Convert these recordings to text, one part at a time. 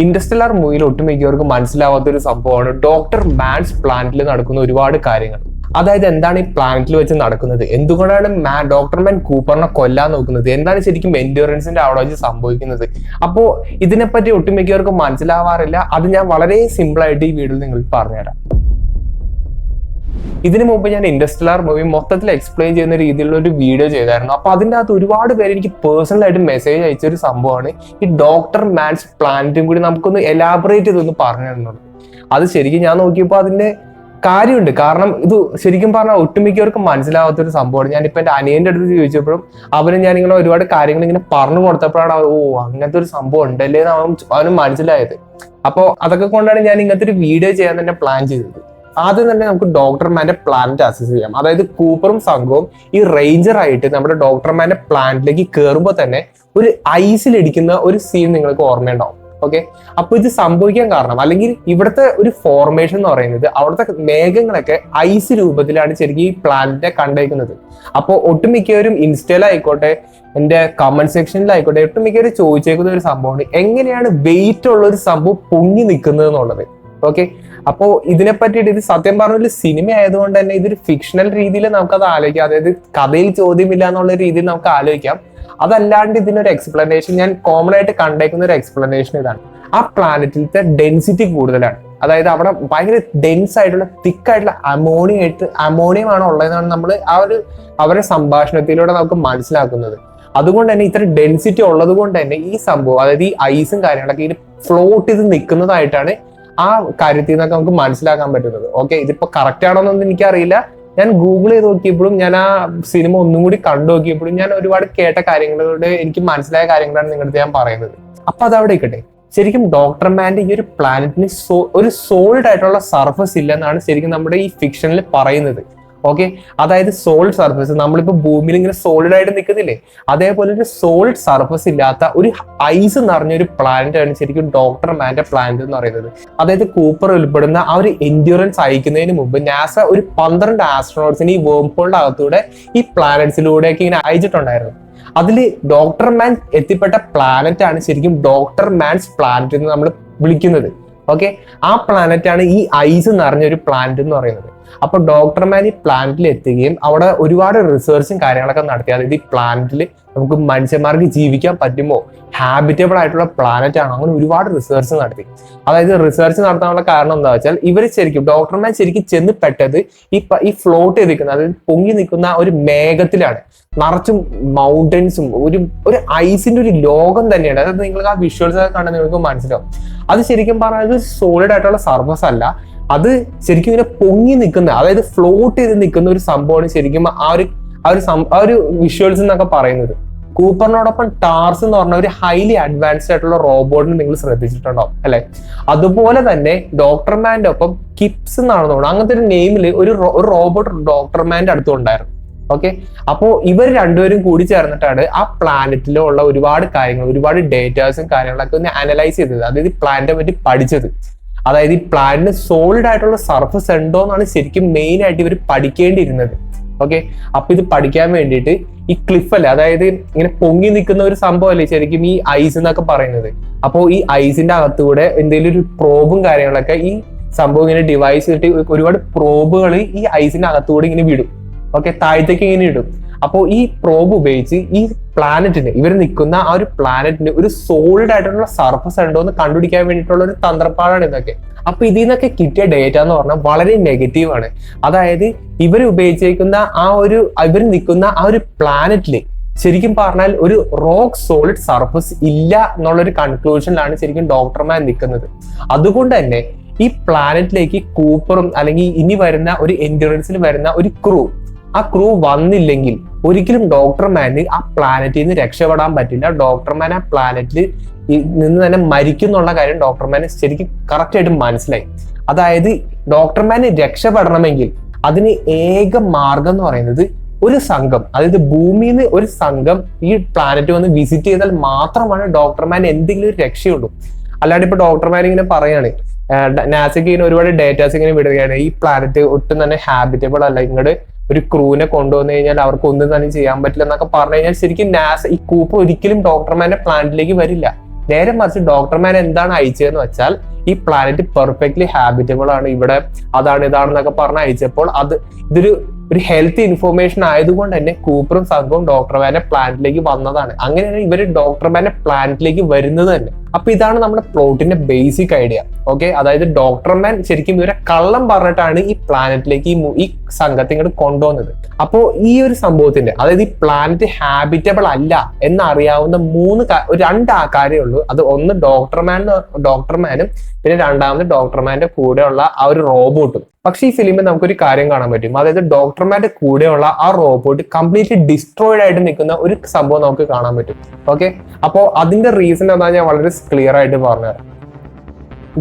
Interstellar മൂവിയിൽ ഒട്ടുമിക്കവർക്ക് മനസ്സിലാവാത്ത ഒരു സംഭവമാണ് ഡോക്ടർ മാൻസ് പ്ലാനറ്റിൽ നടക്കുന്ന ഒരുപാട് കാര്യങ്ങൾ. അതായത് എന്താണ് ഈ പ്ലാനറ്റിൽ വെച്ച് നടക്കുന്നത്, എന്തുകൊണ്ടാണ് ഡോക്ടർ മാൻ കൂപ്പറിനെ കൊല്ലാൻ നോക്കുന്നത്, എന്താണ് ശരിക്കും എൻഡ്യൂറൻസിന്റെ അവിടെ വെച്ച് സംഭവിക്കുന്നത്. അപ്പോൾ ഇതിനെപ്പറ്റി ഒട്ടുമിക്കവർക്ക് മനസ്സിലാവാറില്ല. അത് ഞാൻ വളരെ സിമ്പിൾ ആയിട്ട് ഈ വീഡിയോയിൽ നിങ്ങൾക്ക് പറഞ്ഞുതരാം. ഇതിനു മുമ്പ് ഞാൻ ഇന്റർസ്റ്റെല്ലാർ മൂവി മൊത്തത്തിൽ എക്സ്പ്ലെയിൻ ചെയ്യുന്ന രീതിയിലുള്ള ഒരു വീഡിയോ ചെയ്തായിരുന്നു. അപ്പൊ അതിൻ്റെ അകത്ത് ഒരുപാട് പേര് എനിക്ക് പേഴ്സണൽ ആയിട്ട് മെസ്സേജ് അയച്ച ഒരു സംഭവമാണ് ഈ ഡോക്ടർ മാൻസ് പ്ലാനറ്റും കൂടി നമുക്കൊന്ന് എലാബറേറ്റ് ചെയ്തൊന്ന് പറഞ്ഞു തരുന്നുണ്ട്. അത് ശരിക്കും ഞാൻ നോക്കിയപ്പോൾ അതിന്റെ കാര്യമുണ്ട്. കാരണം ഇത് ശരിക്കും പറഞ്ഞാൽ ഒട്ടുമിക്കവർക്ക് മനസ്സിലാവാത്ത ഒരു സംഭവമാണ്. ഞാനിപ്പോൾ എൻ്റെ അനിയൻ്റെ അടുത്ത് ചോദിച്ചപ്പോഴും ഞാൻ ഇങ്ങനെ ഒരുപാട് കാര്യങ്ങൾ ഇങ്ങനെ പറഞ്ഞു കൊടുത്തപ്പോഴാണ് അങ്ങനത്തെ ഒരു സംഭവം ഉണ്ടല്ലേ എന്ന് അവന് മനസ്സിലായത്. അപ്പോൾ അതൊക്കെ കൊണ്ടാണ് ഞാൻ ഇങ്ങനത്തെ ഒരു വീഡിയോ ചെയ്യാൻ തന്നെ പ്ലാൻ ചെയ്തത്. ആദ്യം തന്നെ നമുക്ക് ഡോക്ടർ മാന്റെ പ്ലാനറ്റ് അസസ് ചെയ്യാം. അതായത് കൂപ്പറും സംഘവും ഈ റേഞ്ചർ ആയിട്ട് നമ്മുടെ ഡോക്ടർ മാന്റെ പ്ലാനറ്റിലേക്ക് കയറുമ്പോൾ തന്നെ ഒരു ഐസിലിടിക്കുന്ന ഒരു സീൻ നിങ്ങൾക്ക് ഓർമ്മയുണ്ടാവും. ഓക്കെ, അപ്പൊ ഇത് സംഭവിക്കാൻ കാരണം അല്ലെങ്കിൽ ഇവിടുത്തെ ഒരു ഫോർമേഷൻ എന്ന് പറയുന്നത് അവിടുത്തെ മേഘങ്ങളൊക്കെ ഐസ് രൂപത്തിലാണ് ശരിക്കും ഈ പ്ലാനറ്റിനെ കണ്ടേക്കുന്നത്. അപ്പോൾ ഒട്ടുമിക്കവരും ഇൻസ്റ്റയിലായിക്കോട്ടെ എന്റെ കമന്റ് സെക്ഷനിലായിക്കോട്ടെ ഒട്ടുമിക്കവരും ചോദിച്ചേക്കുന്ന ഒരു സംഭവമാണ് എങ്ങനെയാണ് വെയിറ്റ് ഉള്ള ഒരു സംഭവം പൊങ്ങി നിൽക്കുന്നത് എന്നുള്ളത്. ഓക്കെ, അപ്പോ ഇതിനെ പറ്റിയിട്ട് ഇത് സത്യം പറഞ്ഞ ഒരു സിനിമ ആയതുകൊണ്ട് തന്നെ ഇതൊരു ഫിക്ഷണൽ രീതിയിൽ നമുക്കത് ആലോചിക്കാം. അതായത് കഥയിൽ ചോദ്യമില്ല എന്നുള്ള രീതിയിൽ നമുക്ക് ആലോചിക്കാം. അതല്ലാണ്ട് ഇതിനൊരു എക്സ്പ്ലനേഷൻ ഞാൻ കോമൺ ആയിട്ട് കണ്ടേക്കുന്ന ഒരു എക്സ്പ്ലനേഷൻ ഇതാണ്. ആ പ്ലാനറ്റിലത്തെ ഡെൻസിറ്റി കൂടുതലാണ്. അതായത് അവിടെ ഭയങ്കര ഡെൻസ് ആയിട്ടുള്ള തിക്കായിട്ടുള്ള അമോണിയമാണ് ഉള്ളതെന്നാണ് നമ്മൾ അവരുടെ സംഭാഷണത്തിലൂടെ നമുക്ക് മനസ്സിലാക്കുന്നത്. അതുകൊണ്ട് തന്നെ ഇത്ര ഡെൻസിറ്റി ഉള്ളത് കൊണ്ട് തന്നെ ഈ സംഭവം അതായത് ഈ ഐസും കാര്യങ്ങളൊക്കെ ഇത് ഫ്ലോട്ട് ചെയ്ത് നിൽക്കുന്നതായിട്ടാണ് ആ കാര്യത്തിൽ നിന്നൊക്കെ നമുക്ക് മനസ്സിലാക്കാൻ പറ്റുന്നത്. ഓക്കെ, ഇതിപ്പോ കറക്റ്റ് ആണോന്നൊന്നും എനിക്കറിയില്ല. ഞാൻ ഗൂഗിൾ ചെയ്ത് നോക്കിയപ്പോഴും ഞാൻ ആ സിനിമ ഒന്നും കൂടി കണ്ടു നോക്കിയപ്പോഴും ഞാൻ ഒരുപാട് കേട്ട കാര്യങ്ങളോട് എനിക്ക് മനസ്സിലായ കാര്യങ്ങളാണ് നിങ്ങളുടെ ഞാൻ പറയുന്നത്. അപ്പൊ അതവിടെ ഇരിക്കട്ടെ. ശരിക്കും ഡോക്ടർ മാന്റെ ഈ ഒരു പ്ലാനറ്റിന് ഒരു സോളിഡ് ആയിട്ടുള്ള സർഫസ് ഇല്ലെന്നാണ് ശരിക്കും നമ്മുടെ ഈ ഫിക്ഷനിൽ പറയുന്നത്. ഓക്കെ, അതായത് സോളിഡ് സർഫസ് നമ്മളിപ്പോ ഭൂമിയിൽ ഇങ്ങനെ സോളിഡ് ആയിട്ട് നിൽക്കുന്നില്ലേ, അതേപോലെ ഒരു സോളിഡ് സർഫസ് ഇല്ലാത്ത ഒരു ഐസ് നിറഞ്ഞൊരു പ്ലാനറ്റ് ആണ് ശരിക്കും ഡോക്ടർ മാന്റെ പ്ലാനറ്റ് എന്ന് പറയുന്നത്. അതായത് കൂപ്പർ ഉൾപ്പെടുന്ന ആ ഒരു എൻഡ്യൂറൻസ് അയക്കുന്നതിന് മുമ്പ് നാസ ഒരു 12 ആസ്ട്രോണോട്സിന് ഈ വേം ഹോളിന്റെ അകത്തൂടെ ഈ പ്ലാനറ്റ്സിലൂടെയൊക്കെ ഇങ്ങനെ അയച്ചിട്ടുണ്ടായിരുന്നു. അതിൽ ഡോക്ടർ മാൻ എത്തിപ്പെട്ട പ്ലാനറ്റ് ആണ് ശരിക്കും ഡോക്ടർ മാൻസ് പ്ലാനറ്റ് എന്ന് നമ്മൾ വിളിക്കുന്നത്. ഓക്കെ, ആ പ്ലാനറ്റ് ആണ് ഈ ഐസ് നിറഞ്ഞൊരു പ്ലാനറ്റ് എന്ന് പറയുന്നത്. അപ്പൊ ഡോക്ടർ മാൻ ഈ പ്ലാനറ്റിൽ എത്തുകയും അവിടെ ഒരുപാട് റിസർച്ചും കാര്യങ്ങളൊക്കെ നടത്തി. അതായത് ഈ പ്ലാനറ്റിൽ നമുക്ക് മനുഷ്യന്മാർക്ക് ജീവിക്കാൻ പറ്റുമോ, ഹാബിറ്റബിൾ ആയിട്ടുള്ള പ്ലാനറ്റ് ആണോ, അങ്ങനെ ഒരുപാട് റിസർച്ച് നടത്തി. അതായത് റിസർച്ച് നടത്താനുള്ള കാരണം എന്താ വെച്ചാൽ ഇവർ ശരിക്കും ഡോക്ടർ മാൻ ശരിക്കും ചെന്ന് പെട്ടത് ഈ ഫ്ലോട്ട് ചെയ്തിരിക്കുന്ന അതായത് പൊങ്ങി നിൽക്കുന്ന ഒരു മേഘത്തിലാണ്. നിറച്ചും മൗണ്ടൻസും ഒരു ഐസിന്റെ ഒരു ലോകം തന്നെയാണ്. അതായത് നിങ്ങൾക്ക് ആ വിഷ്വൽസ് ഒക്കെ കണ്ടാൽ നിങ്ങൾക്ക് മനസ്സിലാവും. അത് ശരിക്കും പറഞ്ഞാൽ സോളിഡ് ആയിട്ടുള്ള സർഫസ് അല്ല, അത് ശരിക്കും ഇങ്ങനെ പൊങ്ങി നിൽക്കുന്ന അതായത് ഫ്ലോട്ട് ചെയ്ത് നിൽക്കുന്ന ഒരു സംഭവമാണ് ശരിക്കും ആ ഒരു വിഷ്വൽസ് എന്നൊക്കെ പറയുന്നത്. കൂപ്പറിനോടൊപ്പം ടാർസ് എന്ന് പറഞ്ഞ ഒരു ഹൈലി അഡ്വാൻസ്ഡ് ആയിട്ടുള്ള റോബോട്ടിന് നിങ്ങൾ ശ്രദ്ധിച്ചിട്ടുണ്ടാവും അല്ലെ. അതുപോലെ തന്നെ ഡോക്ടർ മാന്റെ ഒപ്പം കിപ്സ് എന്നാണെന്ന് തോന്നുന്നു അങ്ങനത്തെ ഒരു നെയിമില് ഒരു റോബോട്ട് ഡോക്ടർ മാന്റെ അടുത്തുണ്ടായിരുന്നു. ഓക്കെ, അപ്പോ ഇവർ രണ്ടുപേരും കൂടി ചേർന്നിട്ടാണ് ആ പ്ലാനറ്റിലുള്ള ഒരുപാട് കാര്യങ്ങൾ ഒരുപാട് ഡേറ്റാസും കാര്യങ്ങളൊക്കെ ഒന്ന് അനലൈസ് ചെയ്തത്. അതായത് ഈ പ്ലാനറ്റിനെ പറ്റി പഠിച്ചത്. അതായത് ഈ പ്ലാനറ്റിന് സോളിഡ് ആയിട്ടുള്ള സർഫസ് ഉണ്ടോ എന്നാണ് ശരിക്കും മെയിൻ ആയിട്ട് ഇവർ പഠിക്കേണ്ടിയിരുന്നത്. ഓക്കെ, അപ്പൊ ഇത് പഠിക്കാൻ വേണ്ടിയിട്ട് ഈ ക്ലിഫ് അല്ലേ, അതായത് ഇങ്ങനെ പൊങ്ങി നിൽക്കുന്ന ഒരു സംഭവം അല്ലേ ശരിക്കും ഈ ഐസ് എന്നൊക്കെ പറയുന്നത്. അപ്പോൾ ഈ ഐസിന്റെ അകത്തൂടെ എന്തെങ്കിലും ഒരു പ്രോബും കാര്യങ്ങളൊക്കെ ഈ സംഭവം ഇങ്ങനെ ഡിവൈസ് ചെയ്തിട്ട് ഒരുപാട് പ്രോബുകൾ ഈ ഐസിന്റെ അകത്തൂടെ ഇങ്ങനെ വിടും. ഓക്കെ, താഴത്തേക്ക് ഇങ്ങനെ ഇടും. അപ്പോൾ ഈ പ്രോബ് ഉപയോഗിച്ച് ഈ പ്ലാനറ്റിന് ഇവർ നിൽക്കുന്ന ആ ഒരു പ്ലാനറ്റിന് ഒരു സോളിഡ് ആയിട്ടുള്ള സർഫസ് ഉണ്ടോ എന്ന് കണ്ടുപിടിക്കാൻ വേണ്ടിയിട്ടുള്ള ഒരു തന്ത്രപ്പാടാണ് ഇതൊക്കെ. അപ്പൊ ഇതിൽ നിന്നൊക്കെ കിട്ടിയ ഡേറ്റ എന്ന് പറഞ്ഞാൽ വളരെ നെഗറ്റീവ് ആണ്. അതായത് ഇവർ ഉപയോഗിച്ചേക്കുന്ന ഇവർ നിൽക്കുന്ന ആ ഒരു പ്ലാനറ്റില് ശരിക്കും പറഞ്ഞാൽ ഒരു റോക്ക് സോളിഡ് സർഫസ് ഇല്ല എന്നുള്ളൊരു കൺക്ലൂഷനിലാണ് ശരിക്കും ഡോക്ടർ മാൻ നിൽക്കുന്നത്. അതുകൊണ്ട് തന്നെ ഈ പ്ലാനറ്റിലേക്ക് കൂപ്പറും അല്ലെങ്കിൽ ഇനി വരുന്ന ഒരു എൻഡ്യൂറൻസിൽ വരുന്ന ഒരു ആ ക്രൂ വന്നില്ലെങ്കിൽ ഒരിക്കലും ഡോക്ടർ മാന് ആ പ്ലാനറ്റിൽ നിന്ന് രക്ഷപ്പെടാൻ പറ്റില്ല. ഡോക്ടർ മാൻ ആ പ്ലാനറ്റിൽ നിന്ന് തന്നെ മരിക്കുന്നുള്ള കാര്യം ഡോക്ടർ മാന് ശരിക്കും കറക്റ്റ് ആയിട്ട് മനസ്സിലായി. അതായത് ഡോക്ടർ മാന് രക്ഷപ്പെടണമെങ്കിൽ അതിന് ഏക മാർഗം എന്ന് പറയുന്നത് ഒരു സംഘം, അതായത് ഭൂമിയിൽ നിന്ന് ഒരു സംഘം ഈ പ്ലാനറ്റ് വന്ന് വിസിറ്റ് ചെയ്താൽ മാത്രമാണ് ഡോക്ടർ മാൻ എന്തെങ്കിലും ഒരു രക്ഷയുള്ളൂ. അല്ലാണ്ട് ഇപ്പൊ ഡോക്ടർ മാൻ ഇങ്ങനെ പറയാണ്, നാസയ്ക്ക് ഇങ്ങനെ ഒരുപാട് ഡേറ്റാസ് ഇങ്ങനെ വിടുകയാണ്, ഈ പ്ലാനറ്റ് ഒട്ടും തന്നെ ഹാബിറ്റബിൾ അല്ല, ഇങ്ങോട്ട് ഒരു ക്രൂവിനെ കൊണ്ടുവന്നു കഴിഞ്ഞാൽ അവർക്ക് ഒന്നും തന്നെ ചെയ്യാൻ പറ്റില്ല എന്നൊക്കെ പറഞ്ഞു കഴിഞ്ഞാൽ ശരിക്കും നാസ ഈ കൂപ്പർ ഒരിക്കലും ഡോക്ടർ മാന്റെ പ്ലാനറ്റിലേക്ക് വരില്ല. നേരെ മറിച്ച് ഡോക്ടർ മാൻ എന്താണ് അയച്ചതെന്ന് വെച്ചാൽ ഈ പ്ലാനറ്റ് പെർഫെക്റ്റ്ലി ഹാബിറ്റബിൾ ആണ്, ഇവിടെ അതാണ് ഇതാണെന്നൊക്കെ പറഞ്ഞ് അയച്ചപ്പോൾ ഇതൊരു ഹെൽത്ത് ഇൻഫോർമേഷൻ ആയതുകൊണ്ട് തന്നെ കൂപ്പറും സംഘവും ഡോക്ടർ മാന്റെ പ്ലാനറ്റിലേക്ക് വന്നതാണ്. അങ്ങനെയാണ് ഇവര് ഡോക്ടർ മാന്റെ പ്ലാനറ്റിലേക്ക് വരുന്നത് തന്നെ. അപ്പൊ ഇതാണ് നമ്മുടെ പ്ലോട്ടിന്റെ ബേസിക് ഐഡിയ. ഓക്കെ, അതായത് ഡോക്ടർ മാൻ ശരിക്കും ഇവരെ കള്ളം പറഞ്ഞിട്ടാണ് ഈ പ്ലാനറ്റിലേക്ക് ഈ സംഘത്തെ ഇങ്ങോട്ട് കൊണ്ടുവന്നത്. അപ്പോ ഈ ഒരു സംഭവത്തിന്റെ, അതായത് ഈ പ്ലാനറ്റ് ഹാബിറ്റബിൾ അല്ല എന്നറിയാവുന്ന രണ്ട് കാര്യമേ ഉള്ളൂ. അത് ഒന്ന് ഡോക്ടർ മാനും പിന്നെ രണ്ടാമത് ഡോക്ടർ മാന്റെ കൂടെയുള്ള ആ ഒരു റോബോട്ടും. പക്ഷെ ഈ ഫിലിമിൽ നമുക്കൊരു കാര്യം കാണാൻ പറ്റും, അതായത് ഡോക്ടർ മാന്റെ കൂടെയുള്ള ആ റോബോട്ട് കംപ്ലീറ്റ്ലി ഡിസ്ട്രോയിഡ് ആയിട്ട് നിൽക്കുന്ന ഒരു സംഭവം നമുക്ക് കാണാൻ പറ്റും. ഓക്കെ, അപ്പോൾ അതിന്റെ റീസൺ എന്താ ഞാൻ വളരെ ക്ലിയർ ആയിട്ട് പറഞ്ഞുതരാം.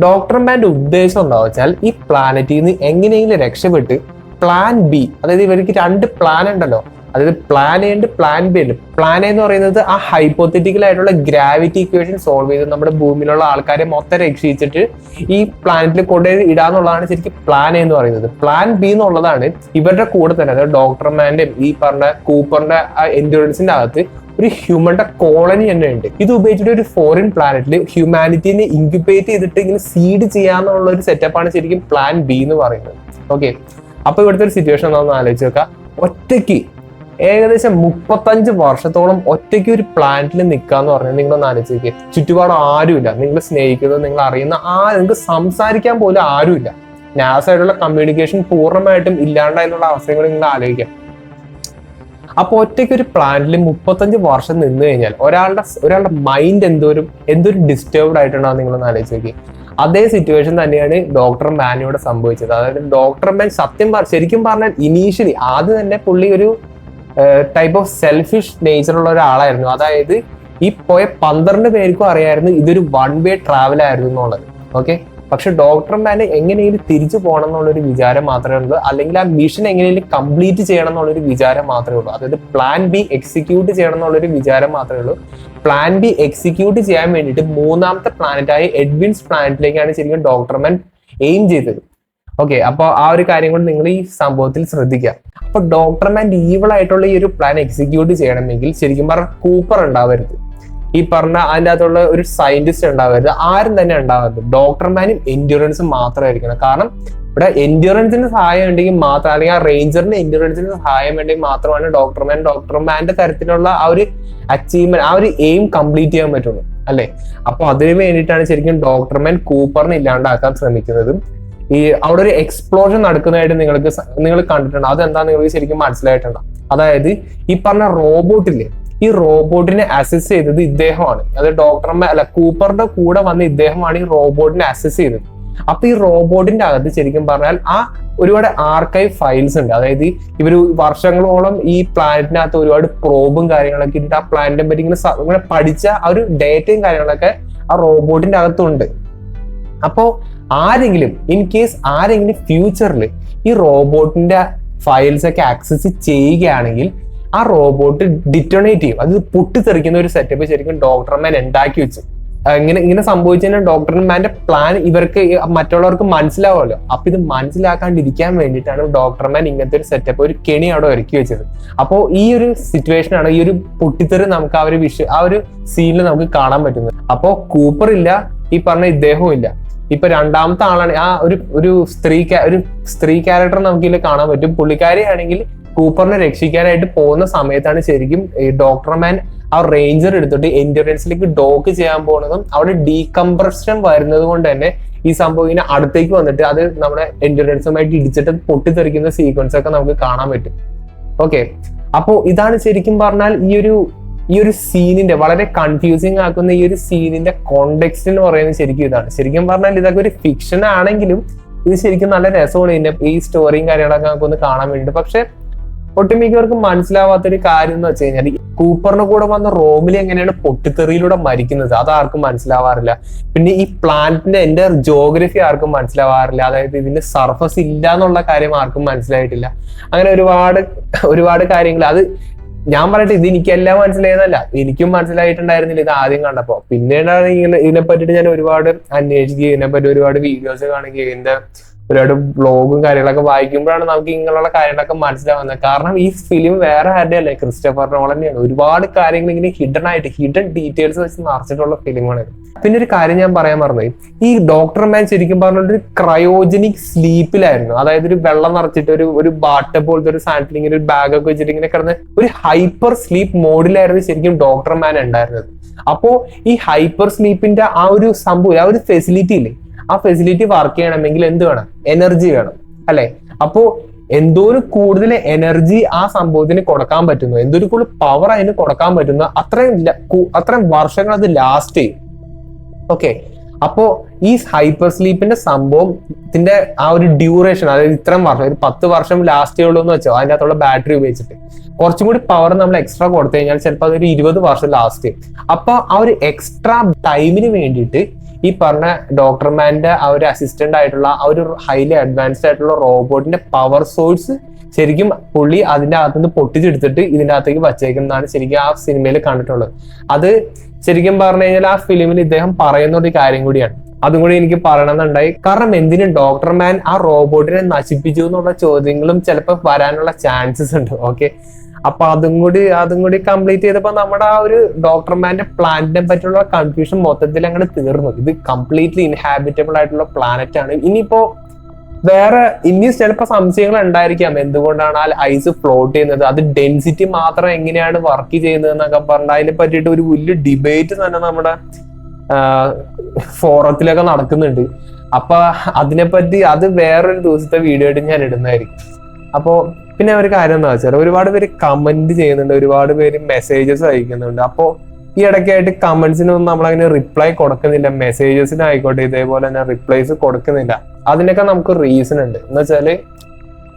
ഡോക്ടർ മാന്റെ ഉദ്ദേശം എന്താ വെച്ചാൽ ഈ പ്ലാനറ്റിൽ നിന്ന് എങ്ങനെയെങ്കിലും രക്ഷപ്പെട്ട് പ്ലാൻ ബി, അതായത് ഇവർക്ക് 2 പ്ലാൻ ഉണ്ടല്ലോ, അതായത് പ്ലാൻ എ ഉണ്ട്, പ്ലാൻ ബി ഉണ്ട്. പ്ലാൻ എ എന്ന് പറയുന്നത് ആ ഹൈപ്പോത്തറ്റിക്കൽ ആയിട്ടുള്ള ഗ്രാവിറ്റി ഇക്വേഷൻ സോൾവ് ചെയ്ത് നമ്മുടെ ഭൂമിയിലുള്ള ആൾക്കാരെ മൊത്തം രക്ഷിച്ചിട്ട് ഈ പ്ലാനറ്റിൽ കൊണ്ടുപോയി ഇടാന്നുള്ളതാണ് ശരിക്കും പ്ലാൻ എ എന്ന് പറയുന്നത്. പ്ലാൻ ബി എന്നുള്ളതാണ് ഇവരുടെ കൂടെ തന്നെ, അതായത് ഡോക്ടർ മാന്റെ ഈ പറഞ്ഞ കൂപ്പറിന്റെ ആ എൻഡ്യൂറൻസിന്റെ അകത്ത് ഒരു ഹ്യൂമന്റെ കോളനി തന്നെ ഉണ്ട്. ഇത് ഉപയോഗിച്ചിട്ട് ഒരു ഫോറിൻ പ്ലാനറ്റിൽ ഹ്യൂമാനിറ്റിനെ ഇൻക്യുബേറ്റ് ചെയ്തിട്ട് ഇങ്ങനെ സീഡ് ചെയ്യാന്നുള്ള ഒരു സെറ്റപ്പാണ് ശരിക്കും പ്ലാൻ ബി എന്ന് പറയുന്നത്. ഓക്കെ, അപ്പൊ ഇവിടുത്തെ ഒരു സിറ്റുവേഷൻ എന്താണെന്ന് ആലോചിച്ച് നോക്കാം. ഒറ്റയ്ക്ക് ഏകദേശം 35 വർഷത്തോളം ഒറ്റയ്ക്ക് ഒരു പ്ലാനറ്റിൽ നിൽക്കാന്ന് പറഞ്ഞാൽ നിങ്ങളൊന്ന് ആലോചിച്ച് നോക്കിയേ. ചുറ്റുപാട് ആരുമില്ല, നിങ്ങൾ സ്നേഹിക്കുന്നത്, നിങ്ങൾ അറിയുന്ന നിങ്ങൾക്ക് സംസാരിക്കാൻ പോലും ആരുമില്ല. നാസായിട്ടുള്ള കമ്മ്യൂണിക്കേഷൻ പൂർണ്ണമായിട്ടും ഇല്ലാണ്ടായുള്ള അവസരങ്ങൾ നിങ്ങൾ ആലോചിക്കാം. അപ്പൊ ഒറ്റയ്ക്ക് ഒരു പ്ലാനറ്റിൽ 35 വർഷം നിന്ന് കഴിഞ്ഞാൽ ഒരാളുടെ മൈൻഡ് എന്തോരും ഡിസ്റ്റർബ്ഡ് ആയിട്ടുണ്ടാവും നിങ്ങളൊന്ന് ആലോചിച്ച് നോക്കി. അതേ സിറ്റുവേഷൻ തന്നെയാണ് ഡോക്ടർ മാനിയോട് സംഭവിച്ചത്. അതായത് ഡോക്ടർ മാൻ ശരിക്കും പറഞ്ഞാൽ ഇനീഷ്യലി ആദ്യം തന്നെ പുള്ളി ഒരു ടൈപ്പ് ഓഫ് സെൽഫിഷ് നേച്ചറുള്ള ഒരാളായിരുന്നു. അതായത് ഈ പോയ 12 പേർക്കും അറിയായിരുന്നു ഇതൊരു 1 വേ ട്രാവൽ ആയിരുന്നു എന്നുള്ളത്. ഓക്കെ, പക്ഷെ ഡോക്ടർ മാന് എങ്ങനെയെങ്കിലും തിരിച്ചു പോകണം എന്നുള്ളൊരു വിചാരം മാത്രമേ ഉള്ളൂ, അല്ലെങ്കിൽ ആ മിഷൻ എങ്ങനെയെങ്കിലും കംപ്ലീറ്റ് ചെയ്യണം എന്നുള്ളൊരു വിചാരം മാത്രമേ ഉള്ളൂ. അതായത് പ്ലാൻ ബി എക്സിക്യൂട്ട് ചെയ്യണം എന്നുള്ളൊരു വിചാരം മാത്രമേ ഉള്ളൂ. പ്ലാൻ ബി എക്സിക്യൂട്ട് ചെയ്യാൻ വേണ്ടിയിട്ട് 3ാമത്തെ പ്ലാനറ്റായ എഡ്വിൻസ് പ്ലാനറ്റിലേക്കാണ് ശരിക്കും ഡോക്ടർ മാൻ എയിം ചെയ്തത്. ഓക്കെ, അപ്പൊ ആ ഒരു കാര്യം കൊണ്ട് നിങ്ങൾ ഈ സംഭവത്തിൽ ശ്രദ്ധിക്കുക. അപ്പൊ ഡോക്ടർ മാൻ ഈവിൾ ആയിട്ടുള്ള ഈ ഒരു പ്ലാൻ എക്സിക്യൂട്ട് ചെയ്യണമെങ്കിൽ ശരിക്കും പറഞ്ഞാൽ കൂപ്പർ ഉണ്ടാവരുത്, ഈ പറഞ്ഞ അതിൻ്റെ അകത്തുള്ള ഒരു സയന്റിസ്റ്റ് ഉണ്ടാവരുത്, ആരും തന്നെ ഉണ്ടാവരുത്. ഡോക്ടർ മാനും എൻഡ്യൂറൻസും മാത്രമായിരിക്കണം. കാരണം ഇവിടെ എൻഡ്യൂറൻസിന് സഹായം ഉണ്ടെങ്കിൽ മാത്രം, അല്ലെങ്കിൽ ആ റേഞ്ചറിന് എൻഡ്യൂറൻസിന് സഹായം ഉണ്ടെങ്കിൽ മാത്രമാണ് ഡോക്ടർ മാന്റെ തരത്തിലുള്ള ആ ഒരു അച്ചീവ്മെന്റ്, ആ ഒരു എയിം കംപ്ലീറ്റ് ചെയ്യാൻ പറ്റുള്ളൂ, അല്ലെ? അപ്പൊ അതിനു വേണ്ടിയിട്ടാണ് ശരിക്കും ഡോക്ടർ മാൻ കൂപ്പറിനെ ഇല്ലാണ്ടാക്കാൻ ശ്രമിക്കുന്നതും. ഈ അവിടെ ഒരു എക്സ്പ്ലോഷൻ നടക്കുന്നതായിട്ട് നിങ്ങൾ കണ്ടിട്ടുണ്ട്. അതെന്താ നിങ്ങൾക്ക് ശരിക്കും മനസ്സിലായിട്ടുണ്ട്. അതായത് ഈ പറഞ്ഞ റോബോട്ടില്ലേ, ഈ റോബോട്ടിനെ അസസ് ചെയ്തത് ഇദ്ദേഹമാണ്. അത് കൂപ്പറിന്റെ കൂടെ വന്ന ഇദ്ദേഹമാണ് ഈ റോബോട്ടിനെ അസസ് ചെയ്തത്. അപ്പൊ ഈ റോബോട്ടിന്റെ അകത്ത് ശരിക്കും പറഞ്ഞാൽ ഒരുപാട് ആർക്കൈവ് ഫയൽസ് ഉണ്ട്. അതായത് ഇവർ വർഷങ്ങളോളം ഈ പ്ലാനറ്റിനകത്ത് ഒരുപാട് പ്രോബും കാര്യങ്ങളൊക്കെ ഇട്ടിട്ട് ആ പ്ലാനറ്റിനെ പറ്റി ഇങ്ങനെ പഠിച്ച ആ ഒരു ഡേറ്റയും കാര്യങ്ങളൊക്കെ ആ റോബോട്ടിന്റെ അകത്തുണ്ട്. അപ്പോ ഇൻ കേസ് ആരെങ്കിലും ഫ്യൂച്ചറിൽ ഈ റോബോട്ടിന്റെ ഫയൽസ് ഒക്കെ ആക്സസ് ചെയ്യുകയാണെങ്കിൽ ആ റോബോട്ട് ഡിറ്റോണേറ്റ് ചെയ്യും, അത് പൊട്ടിത്തെറിക്കുന്ന ഒരു സെറ്റപ്പ് ശരിക്കും ഡോക്ടർ മാൻ ഉണ്ടാക്കി വെച്ചു. ഇങ്ങനെ സംഭവിച്ചതിന് ഡോക്ടർ മാന്റെ പ്ലാൻ ഇവർക്ക് മറ്റുള്ളവർക്ക് മനസ്സിലാവുമല്ലോ. അപ്പൊ ഇത് മനസ്സിലാക്കാണ്ടിരിക്കാൻ വേണ്ടിയിട്ടാണ് ഡോക്ടർ മാൻ ഇങ്ങനത്തെ ഒരു സെറ്റപ്പ്, ഒരു കെണി അവിടെ ഒരുക്കി വെച്ചത്. അപ്പോൾ ഈ ഒരു സിറ്റുവേഷൻ ആണ്, ഈ ഒരു പൊട്ടിത്തെറി നമുക്ക് ആ ഒരു സീനിൽ നമുക്ക് കാണാൻ പറ്റുന്നത്. അപ്പോ കൂപ്പർ ഇല്ല, ഈ പറഞ്ഞ ഇദ്ദേഹവും ഇല്ല. ഇപ്പൊ 2ാമത്തെ ആളാണ് ആ ഒരു സ്ത്രീ ക്യാരക്ടർ നമുക്ക് ഇതിൽ കാണാൻ പറ്റും. പുള്ളിക്കാരി ആണെങ്കിൽ കൂപ്പറിനെ രക്ഷിക്കാനായിട്ട് പോകുന്ന സമയത്താണ് ശരിക്കും ഡോക്ടർ മാൻ ആ റേഞ്ചർ എടുത്തിട്ട് എൻഡ്യൂറൻസിലേക്ക് ഡോക്ക് ചെയ്യാൻ പോകുന്നതും അവിടെ ഡീകംപ്രഷൻ വരുന്നത് കൊണ്ട് തന്നെ ഈ സംഭവം ഇങ്ങനെ അടുത്തേക്ക് വന്നിട്ട് അത് നമ്മുടെ എൻഡ്യൂറൻസുമായിട്ട് ഇടിച്ചിട്ട് പൊട്ടിത്തെറിക്കുന്ന സീക്വൻസ് ഒക്കെ നമുക്ക് കാണാൻ പറ്റും. ഓക്കെ, അപ്പോ ഇതാണ് ശരിക്കും പറഞ്ഞാൽ ഈ ഒരു സീനിന്റെ വളരെ കൺഫ്യൂസിങ് ആക്കുന്ന ഈ ഒരു സീനിന്റെ കോണ്ടെക്സ്റ്റ് എന്ന് പറയുന്നത് ശരിക്കും ഇതാണ്. ശരിക്കും പറഞ്ഞാൽ ഇതൊക്കെ ഒരു ഫിക്ഷൻ ആണെങ്കിലും ഇത് ശരിക്കും നല്ല രസമാണ് ഇതിന്റെ ഈ സ്റ്റോറിയും കാര്യങ്ങളൊക്കെ നമുക്കൊന്ന് കാണാൻ വേണ്ടിയിട്ട്. പക്ഷെ ഒട്ടുമിക്കവർക്കും മനസ്സിലാവാത്തൊരു കാര്യം എന്ന് വെച്ച് കഴിഞ്ഞാൽ കൂപ്പറിന് കൂടെ വന്ന റോമിൽ എങ്ങനെയാണ് പൊട്ടിത്തെറിയിലൂടെ മരിക്കുന്നത്, അത് ആർക്കും മനസ്സിലാവാറില്ല. പിന്നെ ഈ പ്ലാനറ്റിന്റെ എന്റെ ജോഗ്രഫി ആർക്കും മനസ്സിലാവാറില്ല. അതായത് ഇതിന്റെ സർഫസ് ഇല്ല എന്നുള്ള കാര്യം ആർക്കും മനസ്സിലായിട്ടില്ല. അങ്ങനെ ഒരുപാട് കാര്യങ്ങൾ. അത് ഞാൻ പറയട്ടെ, ഇത് എനിക്കെല്ലാം മനസ്സിലായതല്ല, എനിക്കും മനസ്സിലായിട്ടുണ്ടായിരുന്നില്ല ഇത് ആദ്യം കണ്ടപ്പോ. പിന്നീടാണ് ഇതിനെ പറ്റിയിട്ട് ഞാൻ ഒരുപാട് അന്വേഷിക്കുകയും ഇതിനെപ്പറ്റി ഒരുപാട് വീഡിയോസ് കാണുകയും ഇതിന്റെ ഒരുപാട് ബ്ലോഗും കാര്യങ്ങളൊക്കെ വായിക്കുമ്പോഴാണ് നമുക്ക് ഇങ്ങനെയുള്ള കാര്യങ്ങളൊക്കെ മനസ്സിലാവുന്നത്. കാരണം ഈ ഫിലിം വേറെ ആരുടെ അല്ലേ, ക്രിസ്റ്റഫർ നോളൻ തന്നെയാണ്. ഒരുപാട് കാര്യങ്ങൾ ഇങ്ങനെ ഹിഡൻ ഡീറ്റെയിൽസ് വെച്ച് നിറച്ചിട്ടുള്ള ഫിലിമാണ്. പിന്നെ ഒരു കാര്യം ഞാൻ പറയാൻ മറന്നുപോയി, ഈ ഡോക്ടർ മാൻ ശരിക്കും പറഞ്ഞ ഒരു ക്രയോജനിക് സ്ലീപ്പിലായിരുന്നു. അതായത് ഒരു വെള്ളം നിറച്ചിട്ട് ഒരു ബാട്ട് പോലത്തെ ഒരു സാധനത്തിൽ ഇങ്ങനെ ഒരു ബാഗൊക്കെ വെച്ചിട്ട് ഇങ്ങനെ കിടന്ന് ഒരു ഹൈപ്പർ സ്ലീപ്പ് മോഡിലായിരുന്നു ശരിക്കും ഡോക്ടർ മാൻ ഉണ്ടായിരുന്നത്. അപ്പോ ഈ ഹൈപ്പർ സ്ലീപ്പിന്റെ ആ ഒരു സംഭവം, ആ ഒരു ഫെസിലിറ്റി ഇല്ലേ, ആ ഫെസിലിറ്റി വർക്ക് ചെയ്യണമെങ്കിൽ എന്ത് വേണം? എനർജി വേണം അല്ലെ? അപ്പോ എന്തോരം കൂടുതൽ എനർജി ആ സംഭവത്തിന് കൊടുക്കാൻ പറ്റുന്നു, എന്തൊരു കൂടുതൽ പവർ അതിന് കൊടുക്കാൻ പറ്റുന്നു, അത്രയും വർഷങ്ങൾ അത് ലാസ്റ്റ് ചെയ്യും. ഓക്കെ, അപ്പോ ഈ ഹൈപ്പർ സ്ലീപ്പിന്റെ സംഭവത്തിന്റെ ആ ഒരു ഡ്യൂറേഷൻ, അതായത് ഇത്രയും വർഷം, ഒരു 10 വർഷം ലാസ്റ്റ് ചെയ്യുള്ളൂ എന്ന് വെച്ചോ, അതിൻ്റെ അകത്തുള്ള ബാറ്ററി ഉപയോഗിച്ചിട്ട് കുറച്ചും കൂടി പവർ നമ്മൾ എക്സ്ട്രാ കൊടുത്തു കഴിഞ്ഞാൽ ചിലപ്പോൾ അതൊരു 20 വർഷം ലാസ്റ്റ് ചെയ്യും. അപ്പൊ ആ ഒരു എക്സ്ട്രാ ടൈമിന് വേണ്ടിയിട്ട് ഈ പറഞ്ഞ ഡോക്ടർമാന്റെ ആ ഒരു അസിസ്റ്റന്റ് ആയിട്ടുള്ള ആ ഒരു ഹൈലി അഡ്വാൻസ്ഡ് ആയിട്ടുള്ള റോബോട്ടിന്റെ പവർ സോഴ്സ് ശരിക്കും പുള്ളി അതിന്റെ അകത്തുനിന്ന് പൊട്ടിച്ചെടുത്തിട്ട് ഇതിന്റെ അകത്തേക്ക് വച്ചേക്കുന്നതാണ് ശരിക്കും ആ സിനിമയിൽ കണ്ടിട്ടുള്ളത്. അത് ശരിക്കും പറഞ്ഞു കഴിഞ്ഞാൽ ആ ഫിലിമിൽ ഇദ്ദേഹം പറയുന്ന ഒരു കാര്യം കൂടിയാണ്. അതും കൂടി എനിക്ക് പറയണമെന്നുണ്ടായി. കാരണം എന്തിന് ഡോക്ടർമാൻ ആ റോബോട്ടിനെ നശിപ്പിച്ചു എന്നുള്ള ചോദ്യങ്ങളും ചിലപ്പോൾ വരാനുള്ള ചാൻസസ് ഉണ്ട്. ഓക്കെ, അപ്പൊ അതും കൂടി കംപ്ലീറ്റ് ചെയ്തപ്പോ നമ്മുടെ ആ ഒരു ഡോക്ടർമാന്റെ പ്ലാനറ്റിനെ പറ്റിയുള്ള കൺഫ്യൂഷൻ മൊത്തത്തിൽ അങ്ങനെ തീർന്നു. ഇത് കംപ്ലീറ്റ്ലി ഇൻഹാബിറ്റബിൾ ആയിട്ടുള്ള പ്ലാനറ്റ് ആണ്. ഇനിയിപ്പോ വേറെ ഇനി ചിലപ്പോൾ സംശയങ്ങൾ ഉണ്ടായിരിക്കാം, എന്തുകൊണ്ടാണ് ആ ഐസ് ഫ്ലോട്ട് ചെയ്യുന്നത്, അത് ഡെൻസിറ്റി മാത്രം എങ്ങനെയാണ് വർക്ക് ചെയ്യുന്നത് എന്നൊക്കെ പറഞ്ഞാൽ അതിനെ പറ്റിയിട്ട് ഒരു വലിയ ഡിബേറ്റ് തന്നെ നമ്മുടെ ഫോറത്തിലൊക്കെ നടക്കുന്നുണ്ട്. അപ്പൊ അതിനെപ്പറ്റി അത് വേറൊരു ദിവസത്തെ വീഡിയോ ആയിട്ട് ഞാൻ ഇടുന്നതായിരിക്കും. അപ്പോ പിന്നെ ഒരു കാര്യം എന്താ വെച്ചാൽ ഒരുപാട് പേര് കമന്റ് ചെയ്യുന്നുണ്ട്, ഒരുപാട് പേര് മെസ്സേജസ് അയക്കുന്നുണ്ട്. അപ്പോ ഈ ഇടയ്ക്കായിട്ട് കമന്റ്സിനൊന്നും നമ്മളങ്ങനെ റിപ്ലൈ കൊടുക്കുന്നില്ല, മെസ്സേജസിനായിക്കോട്ടെ ഇതേപോലെ തന്നെ റിപ്ലൈസ് കൊടുക്കുന്നില്ല. അതിനൊക്കെ നമുക്ക് റീസൺ ഉണ്ട്. എന്ന് വെച്ചാല്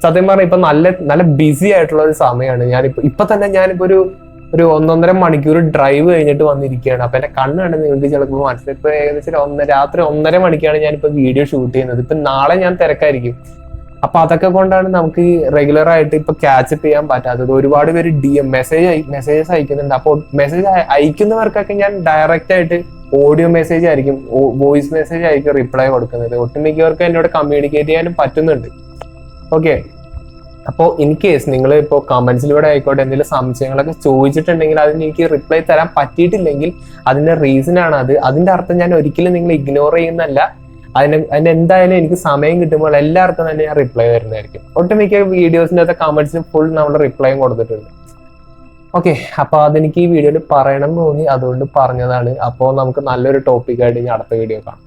സത്യം പറഞ്ഞാൽ ഇപ്പൊ നല്ല ബിസി ആയിട്ടുള്ള ഒരു സമയമാണ്. ഇപ്പൊ തന്നെ ഞാനിപ്പോ ഒരു 1.5 മണിക്കൂർ ഡ്രൈവ് കഴിഞ്ഞിട്ട് വന്നിരിക്കുകയാണ്. അപ്പൊ എന്റെ കണ്ണ് കണ്ട് നിങ്ങൾക്ക് ചിലപ്പോൾ മനസ്സിലായി. ഇപ്പൊ ഏകദേശം രാത്രി 1:30 മണിക്കാണ് ഞാനിപ്പോ വീഡിയോ ഷൂട്ട് ചെയ്യുന്നത്. ഇപ്പൊ നാളെ ഞാൻ തിരക്കായിരിക്കും. അപ്പൊ അതൊക്കെ കൊണ്ടാണ് നമുക്ക് റെഗുലർ ആയിട്ട് ഇപ്പൊ ക്യാച്ചപ്പ് ചെയ്യാൻ പറ്റാത്തത്. ഒരുപാട് പേര് മെസ്സേജസ് അയക്കുന്നുണ്ട്. അപ്പോൾ മെസ്സേജ് അയക്കുന്നവർക്കൊക്കെ ഞാൻ ഡയറക്റ്റ് ആയിട്ട് ഓഡിയോ മെസ്സേജ് ആയിരിക്കും, വോയിസ് മെസ്സേജ് ആയിരിക്കും റിപ്ലൈ കൊടുക്കുന്നത്. ഒട്ടുമിക്കവർക്ക് എന്നോട് കമ്മ്യൂണിക്കേറ്റ് ചെയ്യാനും പറ്റുന്നുണ്ട്. ഓക്കെ, അപ്പോൾ ഇൻ കേസ് നിങ്ങൾ ഇപ്പോൾ കമന്റ്സിലൂടെ ആയിക്കോട്ടെ എന്തെങ്കിലും സംശയങ്ങളൊക്കെ ചോദിച്ചിട്ടുണ്ടെങ്കിൽ അതിന് എനിക്ക് റിപ്ലൈ തരാൻ പറ്റിയിട്ടില്ലെങ്കിൽ അതിന്റെ റീസൺ ആണ് അത്. അതിന്റെ അർത്ഥം ഞാൻ ഒരിക്കലും നിങ്ങൾ ഇഗ്നോർ ചെയ്യുന്നല്ല. അതിന് എന്തായാലും എനിക്ക് സമയം കിട്ടുമ്പോൾ എല്ലാവർക്കും തന്നെ ഞാൻ റിപ്ലൈ തരുന്നതായിരിക്കും. ഒട്ടുമിക്ക വീഡിയോസിൻ്റെ അകത്തെ കമന്റ്സിന് ഫുൾ നമ്മൾ റിപ്ലൈയും കൊടുത്തിട്ടുണ്ട്. ഓക്കെ, അപ്പൊ അതെനിക്ക് ഈ വീഡിയോയിൽ പറയണം തോന്നി, അതുകൊണ്ട് പറഞ്ഞതാണ്. അപ്പോൾ നമുക്ക് നല്ലൊരു ടോപ്പിക്കായിട്ട് ഇനി അടുത്ത വീഡിയോ കാണാം.